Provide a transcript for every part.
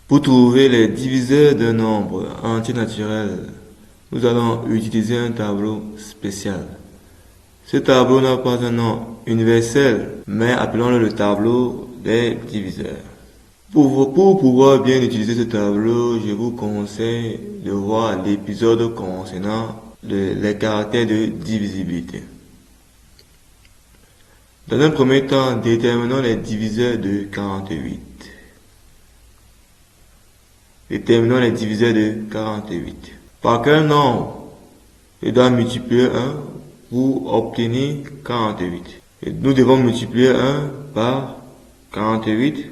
Pour trouver les diviseurs d'un nombre entier naturel, nous allons utiliser un tableau spécial. Ce tableau n'a pas un nom universel, mais appelons-le le tableau des diviseurs. Pour pouvoir bien utiliser ce tableau, je vous conseille de voir l'épisode concernant les caractères de divisibilité. Dans un premier temps, déterminons les diviseurs de 48. Déterminons les diviseurs de 48. Par quel nombre je dois multiplier 1 pour obtenir 48? Et nous devons multiplier 1 par 48.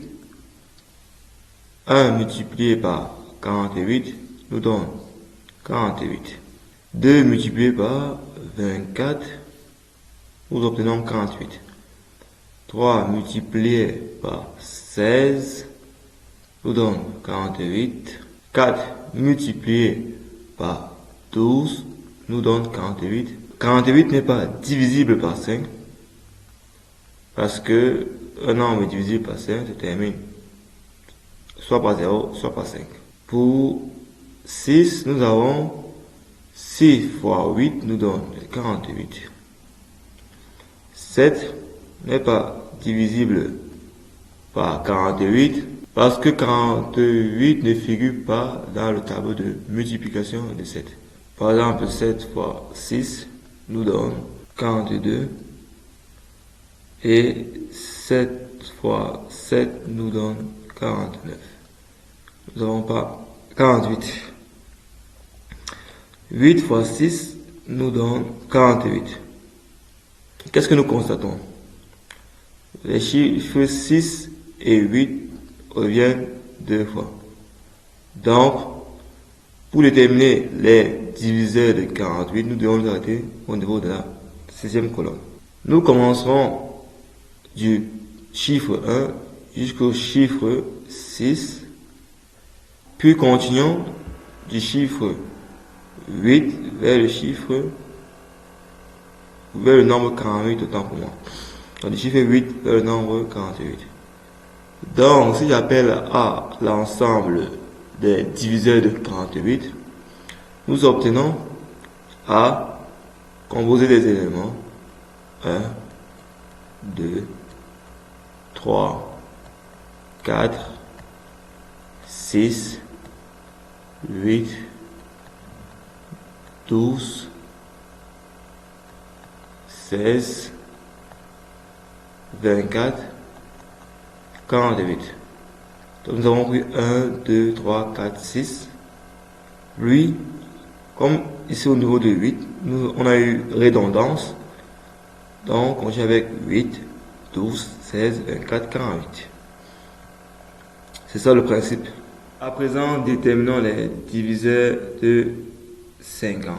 1 multiplié par 48 nous donne 48. 2 multiplié par 24, nous obtenons 48. 3 multiplié par 16 nous donne 48. 4 multiplié par 12 nous donne 48. 48 n'est pas divisible par 5 parce que un nombre divisible par 5 se termine soit par 0, soit par 5. Pour 6, nous avons 6 fois 8 nous donne 48. 7 n'est pas divisible par 48 parce que 48 ne figure pas dans le tableau de multiplication de 7. Par exemple, 7 fois 6 nous donne 42 et 7 fois 7 nous donne 49. Nous n'avons pas 48. 8 fois 6 nous donne 48. Qu'est-ce que nous constatons? Les chiffres 6 et 8 reviennent deux fois. Donc, pour déterminer les diviseurs de 48, nous devons nous arrêter au niveau de la sixième colonne. Nous commencerons du chiffre 1 jusqu'au chiffre 6. Puis continuons du chiffre 8 vers le nombre 48 autant pour moi. Donc du chiffre 8 vers le nombre 48. Donc si j'appelle A l'ensemble des diviseurs de 48, nous obtenons A composé des éléments 1, 2, 3, 4, 6, 8, 12, 16, 24, 48. Donc nous avons pris 1, 2, 3, 4, 6. Lui, comme ici au niveau de 8, on a eu redondance. Donc on joue avec 8, 12, 16, 24, 48. C'est ça le principe. À présent, déterminons les diviseurs de 50.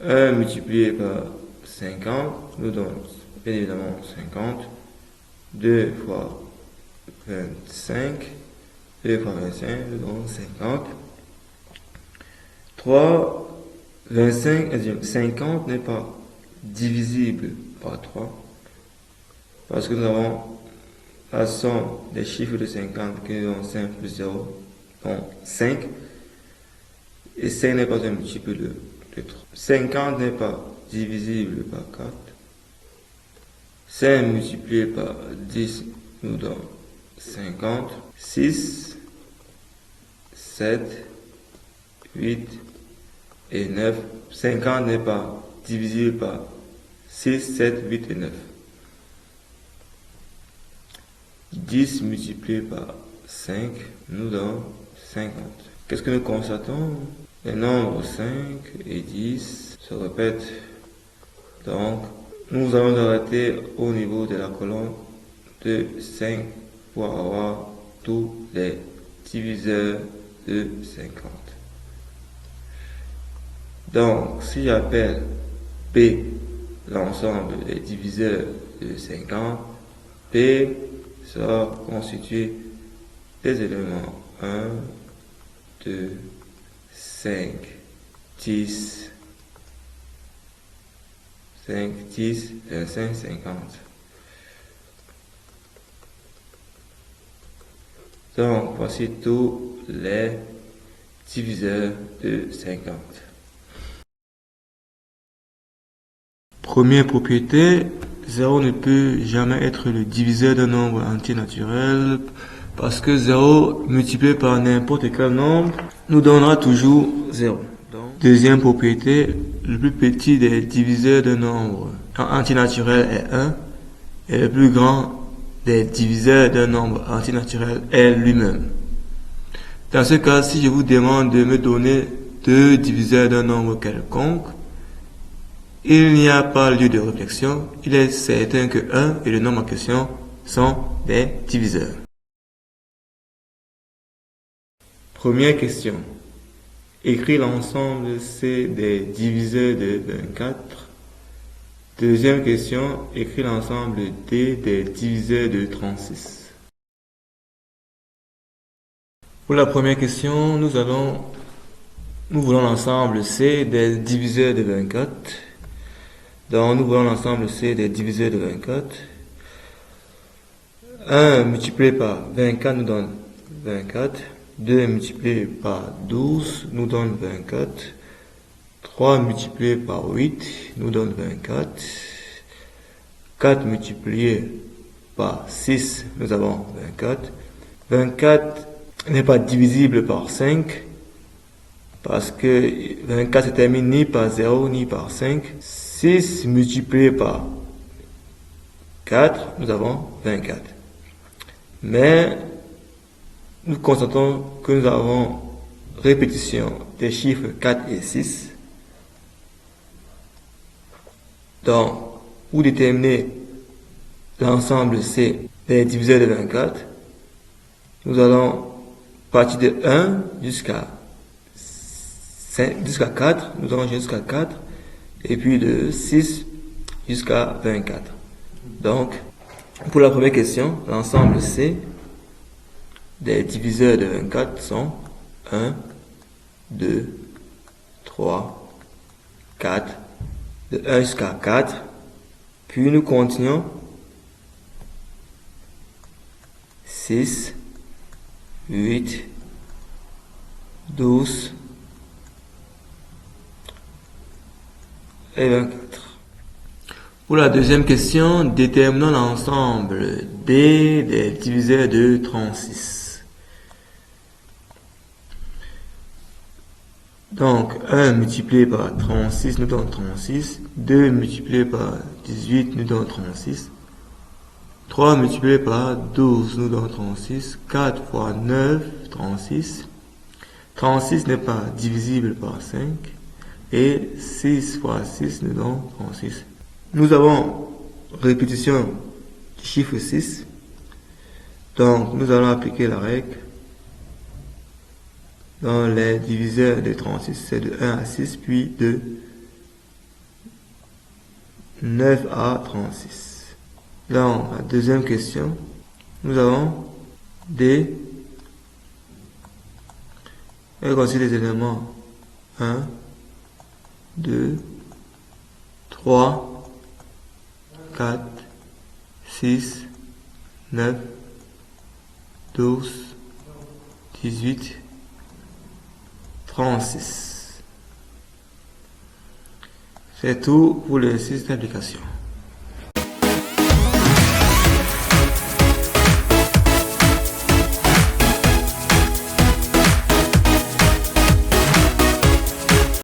1 multiplié par 50 nous donne bien évidemment 50. 2 fois 25. 2 fois 25 nous donne 50. 3, 25, 50 n'est pas divisible par 3 parce que nous avons la somme des chiffres de 50 qui ont 5 plus 0, donc 5. Et 5 n'est pas un multiple de 3. 50 n'est pas divisible par 4. 5 multiplié par 10 nous donne 50. 6, 7, 8 et 9. 50 n'est pas divisible par 6, 7, 8 et 9. 10 multiplié par 5 nous donne 50. Qu'est-ce que nous constatons? Les nombres 5 et 10 se répètent. Donc, nous allons arrêter au niveau de la colonne de 5 pour avoir tous les diviseurs de 50. Donc, si j'appelle P l'ensemble des diviseurs de 50, P sera constitué des éléments 1, 2, 5, 10, 5, 10, 25, 50. Donc, voici tous les diviseurs de 50. Première propriété, 0 ne peut jamais être le diviseur d'un nombre entier naturel parce que 0 multiplié par n'importe quel nombre nous donnera toujours 0. Deuxième propriété, le plus petit des diviseurs d'un nombre entier naturel est 1 et le plus grand des diviseurs d'un nombre entier naturel est lui-même. Dans ce cas, si je vous demande de me donner deux diviseurs d'un nombre quelconque, il n'y a pas lieu de réflexion, il est certain que 1 et le nombre en question sont des diviseurs. Première question. Écris l'ensemble C des diviseurs de 24. Deuxième question. Écris l'ensemble D des diviseurs de 36. Pour la première question, nous voulons l'ensemble C des diviseurs de 24. Donc, nous voulons l'ensemble C des diviseurs de 24. 1 multiplié par 24 nous donne 24. 2 multiplié par 12 nous donne 24. 3 multiplié par 8 nous donne 24. 4 multiplié par 6, nous avons 24. 24 n'est pas divisible par 5 parce que 24 se termine ni par 0 ni par 5. 6 multiplié par 4, nous avons 24. Mais nous constatons que nous avons répétition des chiffres 4 et 6. Donc, pour déterminer l'ensemble C des diviseurs de 24, nous allons partir de 1 jusqu'à 4, nous allons jusqu'à 4, et puis de 6 jusqu'à 24. Donc, pour la première question, l'ensemble C des diviseurs de 24 sont 1, 2, 3, 4, de 1 jusqu'à 4, puis nous continuons 6, 8, 12 et 24. Pour la deuxième question, déterminons l'ensemble D des diviseurs de 36. Donc, 1 multiplié par 36 nous donne 36. 2 multiplié par 18 nous donne 36. 3 multiplié par 12 nous donne 36. 4 fois 9, 36. 36 n'est pas divisible par 5. Et 6 fois 6 nous donne 36. Nous avons répétition du chiffre 6. Donc, nous allons appliquer la règle. Dans les diviseurs de 36, c'est de 1 à 6, puis de 9 à 36. Dans la deuxième question, nous avons D. Et voici les éléments 1, 2, 3, 4, 6, 9, 12, 18, 36. C'est tout pour le système d'application.